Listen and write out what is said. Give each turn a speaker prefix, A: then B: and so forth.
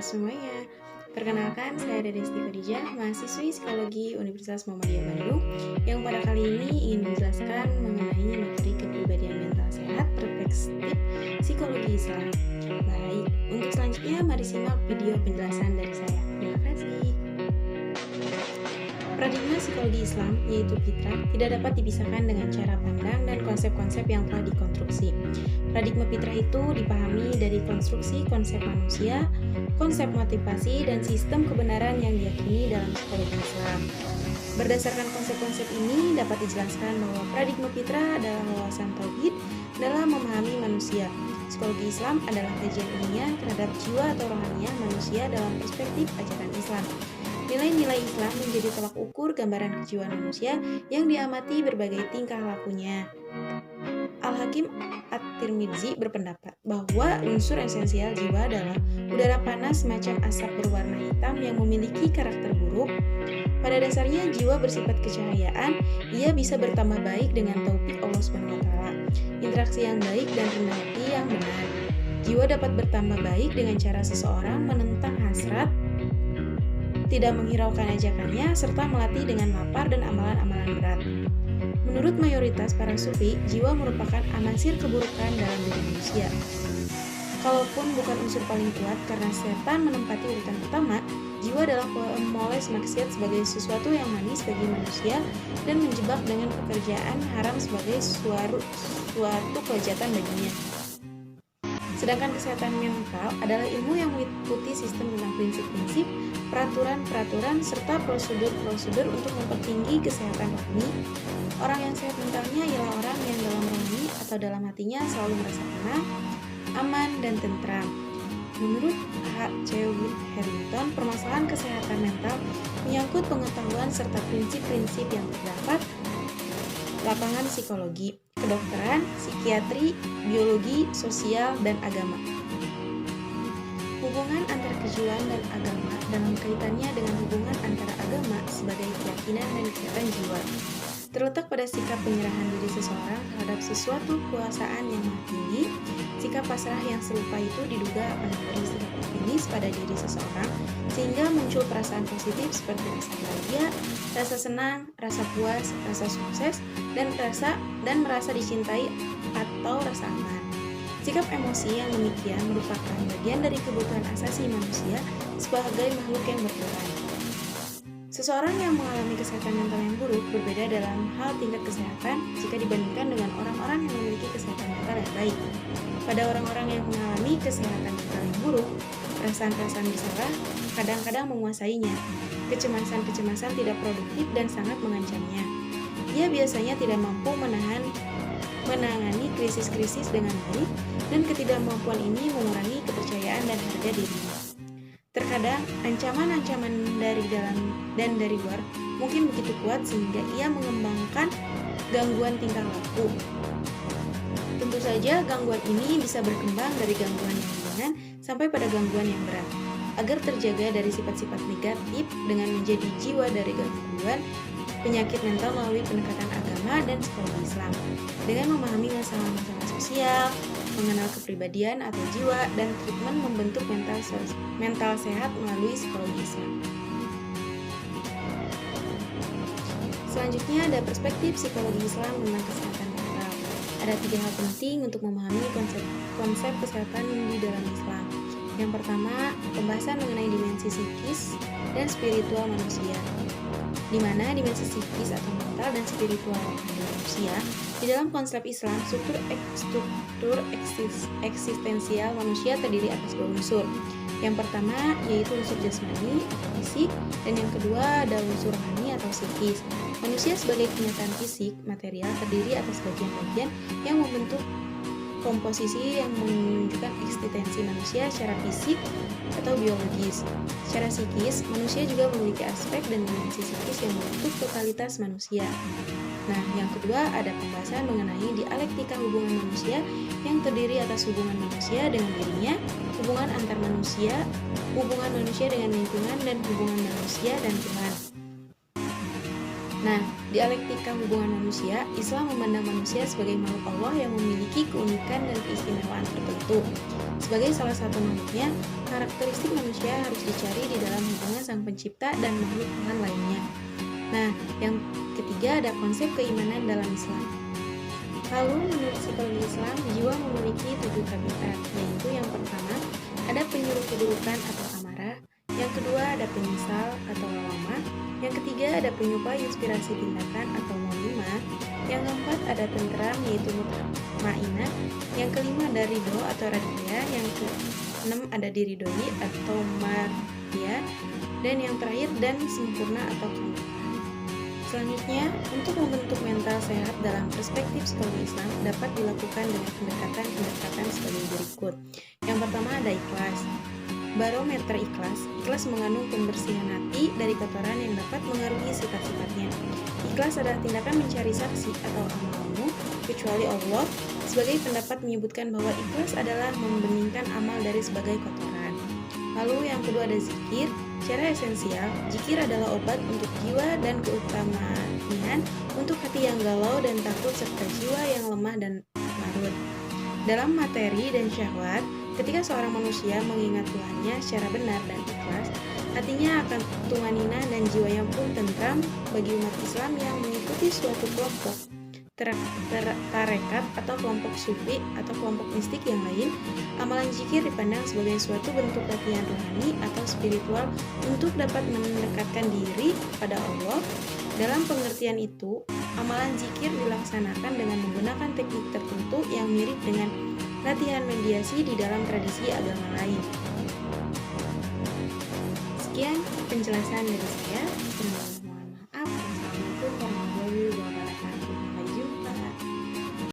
A: semuanya. Perkenalkan, saya Desti Khadijah, mahasiswi Psikologi Universitas Muhammadiyah Bandung, yang pada kali ini ingin menjelaskan mengenai materi kepribadian mental sehat perspektif psikologi Islam. Baik, untuk selanjutnya mari simak video penjelasan dari saya. Terima kasih. Paradigma psikologi Islam, yaitu fitrah, tidak dapat dipisahkan dengan cara pandang dan konsep-konsep yang telah dikonstruksi. Paradigma fitrah itu dipahami dari konstruksi konsep manusia, konsep motivasi, dan sistem kebenaran yang diyakini dalam psikologi Islam. Berdasarkan konsep-konsep ini, dapat dijelaskan bahwa paradigma fitrah adalah wawasan tauhid dalam memahami manusia. Psikologi Islam adalah kajian ilmiah terhadap jiwa atau rohaniah manusia dalam perspektif ajaran Islam. Nilai-nilai Islam menjadi tolak ukur gambaran kejiwaan manusia yang diamati berbagai tingkah lakunya. Al-Hakim At-Tirmidzi berpendapat bahwa unsur esensial jiwa adalah udara panas semacam asap berwarna hitam yang memiliki karakter buruk. Pada dasarnya jiwa bersifat kecahayaan, ia bisa bertambah baik dengan taufik Allah SWT. Interaksi yang baik dan rendah hati yang benar. Jiwa dapat bertambah baik dengan cara seseorang menentang hasrat, tidak menghiraukan ajakannya, serta melatih dengan lapar dan amalan-amalan berat. Menurut mayoritas para sufi, jiwa merupakan anasir keburukan dalam diri manusia. Kalaupun bukan unsur paling kuat karena setan menempati urutan pertama, jiwa adalah pemoles maksiat sebagai sesuatu yang manis bagi manusia dan menjebak dengan pekerjaan haram sebagai suatu kelezatan baginya. Sedangkan kesehatan mental adalah ilmu yang meliputi sistem tentang prinsip-prinsip, peraturan-peraturan, serta prosedur-prosedur untuk mempertinggi kesehatan rohani. Orang yang sehat mentalnya ialah orang yang dalam rohani atau dalam hatinya selalu merasa tenang, aman, dan tentram. Menurut H.C. Harrington, permasalahan kesehatan mental menyangkut pengetahuan serta prinsip-prinsip yang terdapat lapangan psikologi, kedokteran, psikiatri, biologi, sosial, dan agama. Hubungan antara kejiwaan dan agama dalam kaitannya dengan hubungan antara agama sebagai keyakinan dan kesehatan jiwa terletak pada sikap penyerahan diri seseorang terhadap sesuatu kekuasaan yang maha tinggi. Sikap pasrah yang serupa itu diduga akan memberi sikap optimis pada diri seseorang sehingga muncul perasaan positif seperti rasa bahagia, rasa senang, rasa puas, rasa sukses, dan merasa dicintai atau rasa aman. Sikap emosi yang demikian merupakan bagian dari kebutuhan asasi manusia sebagai makhluk yang berperan. Seseorang yang mengalami kesehatan mental yang buruk berbeda dalam hal tingkat kesehatan jika dibandingkan dengan orang-orang yang memiliki kesehatan mental yang baik. Pada orang-orang yang mengalami kesehatan mental yang buruk, perasaan-perasaan bersalah kadang-kadang menguasainya. Kecemasan-kecemasan tidak produktif dan sangat mengancamnya. Ia biasanya tidak mampu menangani krisis-krisis dengan baik, dan ketidakmampuan ini mengurangi kepercayaan dan harga dirinya. Terkadang, ancaman-ancaman dari dalam dan dari luar mungkin begitu kuat sehingga ia mengembangkan gangguan tingkah laku. Tentu saja, gangguan ini bisa berkembang dari gangguan yang ringan sampai pada gangguan yang berat. Agar terjaga dari sifat-sifat negatif dengan menjadi jiwa dari gangguan penyakit mental melalui pendekatan agama dan psikologi Islam. Dengan memahami masalah-masalah sosial, mengenal kepribadian atau jiwa, dan treatment membentuk mental sehat melalui psikologi Islam. Selanjutnya ada perspektif psikologi Islam tentang kesehatan mental. Ada 3 hal penting untuk memahami konsep kesehatan di dalam Islam. Yang pertama, pembahasan mengenai dimensi psikis dan spiritual manusia, di mana dimensi psikis atau mental dan spiritual manusia di dalam konsep Islam, struktur eksistensial manusia terdiri atas 2 unsur. Yang pertama yaitu unsur jasmani atau fisik, dan yang kedua ada unsur rohani atau psikis. Manusia sebagai kenyataan fisik, material, terdiri atas bagian-bagian yang membentuk komposisi yang menunjukkan eksistensi manusia secara fisik atau biologis. Secara psikis, manusia juga memiliki aspek dan dimensi psikis yang membentuk totalitas manusia. Nah, yang kedua ada pembahasan mengenai dialektika hubungan manusia yang terdiri atas hubungan manusia dengan dirinya, hubungan antar manusia, hubungan manusia dengan lingkungan, dan hubungan manusia dan Tuhan. Nah, dialektika hubungan manusia, Islam memandang manusia sebagai makhluk Allah yang memiliki keunikan dan keistimewaan tertentu. Sebagai salah satu makhluknya, karakteristik manusia harus dicari di dalam hubungan sang pencipta dan makhluk Tuhan lainnya. Nah, yang ketiga ada konsep keimanan dalam Islam. Lalu menurut psikologi Islam, jiwa memiliki 7 habitat, yaitu yang pertama ada penyuruh keburukan atau amarah, yang kedua ada penyesal atau lawamah, yang ketiga ada penyuka inspirasi tindakan atau mulimah, yang keempat ada tenteram yaitu mutmainah, yang kelima ada ridho atau radiyah, yang keenam ada diridhoi atau mardiyah, dan yang terakhir dan sempurna atau kamil. Selanjutnya, untuk membentuk mental sehat dalam perspektif psikologi Islam dapat dilakukan dengan pendekatan-pendekatan sebagai berikut. Yang pertama ada ikhlas. Barometer ikhlas. Ikhlas mengandung pembersihan hati dari kotoran yang dapat mengaruhi sifat-sifatnya. Ikhlas adalah tindakan mencari saksi atau amalmu kecuali Allah. Sebagai pendapat menyebutkan bahwa ikhlas adalah membeningkan amal dari sebagai kotoran. Lalu yang kedua ada zikir. Secara esensial, zikir adalah obat untuk jiwa dan keutamaannya untuk hati yang galau dan takut serta jiwa yang lemah dan larut. Dalam materi dan syahwat, ketika seorang manusia mengingat Tuhannya secara benar dan ikhlas, hatinya akan tumanina dan jiwanya pun tentram. Bagi umat Islam yang mengikuti suatu kelompok tarekat atau kelompok sufi atau kelompok mistik yang lain, amalan zikir dipandang sebagai suatu bentuk latihan rohani atau spiritual untuk dapat mendekatkan diri pada Allah. Dalam pengertian itu, amalan zikir dilaksanakan dengan menggunakan teknik tertentu yang mirip dengan latihan mediasi di dalam tradisi agama lain. Sekian penjelasan dari saya.